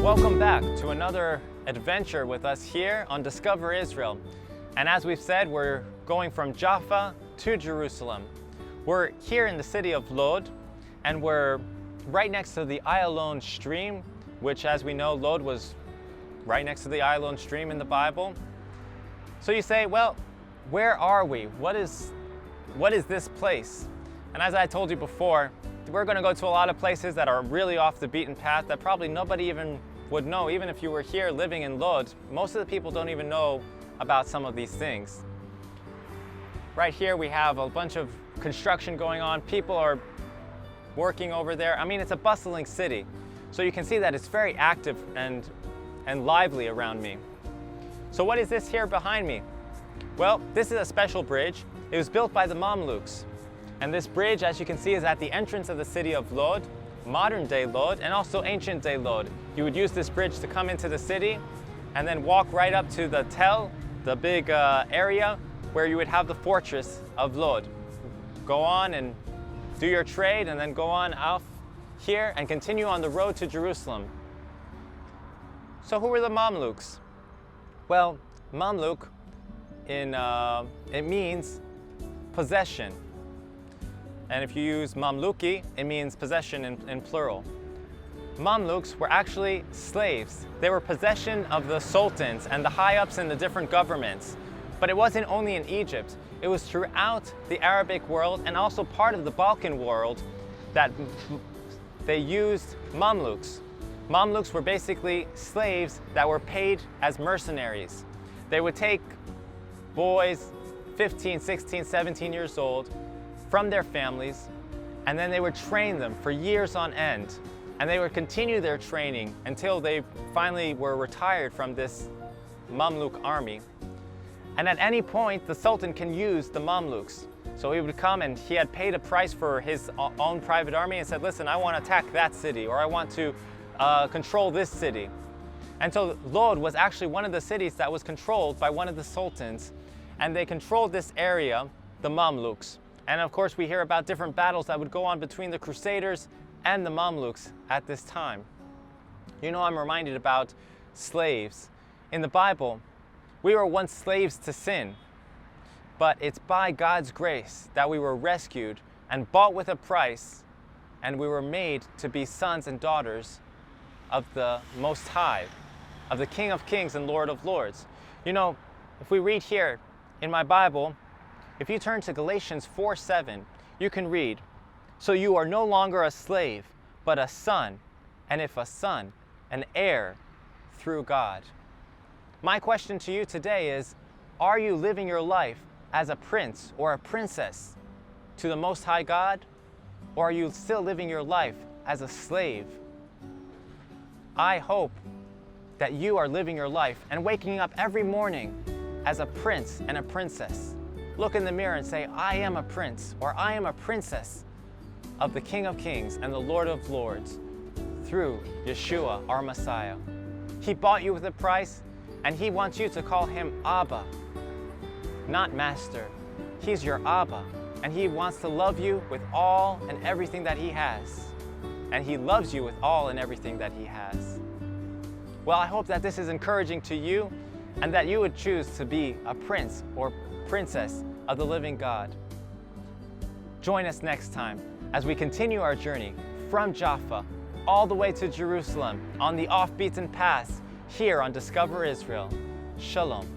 Welcome back to another adventure with us here on Discover Israel. And as we've said, we're going from Jaffa to Jerusalem. We're here in the city of Lod, and we're right next to the Ayalon stream, which, as we know, Lod was right next to the Ayalon stream in the Bible. So you say, well, where are we? What is this place? And as I told you before, we're going to go to a lot of places that are really off the beaten path that probably nobody even would know. Even if you were here living in Lod, most of the people don't even know about some of these things. Right here we have a bunch of construction going on. People are working over there. I mean, it's a bustling city. So you can see that it's very active and lively around me. So what is this here behind me? Well, this is a special bridge. It was built by the Mamluks. And this bridge, as you can see, is at the entrance of the city of Lod, modern day Lod, and also ancient day Lod. You would use this bridge to come into the city and then walk right up to the Tel, the big area where you would have the fortress of Lod. Go on and do your trade and then go on out here and continue on the road to Jerusalem. So who were the Mamluks? Well, Mamluk, it means possession. And if you use Mamluki, it means possession in plural. Mamluks were actually slaves. They were possession of the sultans and the high-ups in the different governments. But it wasn't only in Egypt. It was throughout the Arabic world and also part of the Balkan world that they used Mamluks. Mamluks were basically slaves that were paid as mercenaries. They would take boys 15, 16, 17 years old from their families, and then they would train them for years on end. And they would continue their training until they finally were retired from this Mamluk army. And at any point, the Sultan can use the Mamluks. So he would come and he had paid a price for his own private army and said, listen, I want to attack that city, or I want to control this city. And so Lod was actually one of the cities that was controlled by one of the sultans, and they controlled this area, the Mamluks. And of course, we hear about different battles that would go on between the Crusaders and the Mamluks at this time. You know, I'm reminded about slaves. In the Bible, we were once slaves to sin, but it's by God's grace that we were rescued and bought with a price, and we were made to be sons and daughters of the Most High, of the King of Kings and Lord of Lords. You know, if we read here in my Bible, if you turn to Galatians 4:7, you can read, so you are no longer a slave, but a son, and if a son, an heir through God. My question to you today is, are you living your life as a prince or a princess to the Most High God? Or are you still living your life as a slave? I hope that you are living your life and waking up every morning as a prince and a princess. Look in the mirror and say, I am a prince, or I am a princess of the King of Kings and the Lord of Lords through Yeshua, our Messiah. He bought you with a price, and he wants you to call him Abba, not Master. He's your Abba, and he wants to love you with all and everything that he has. And he loves you with all and everything that he has. Well, I hope that this is encouraging to you, and that you would choose to be a prince or princess of the living God. Join us next time as we continue our journey from Jaffa all the way to Jerusalem on the off-beaten paths here on Discover Israel. Shalom.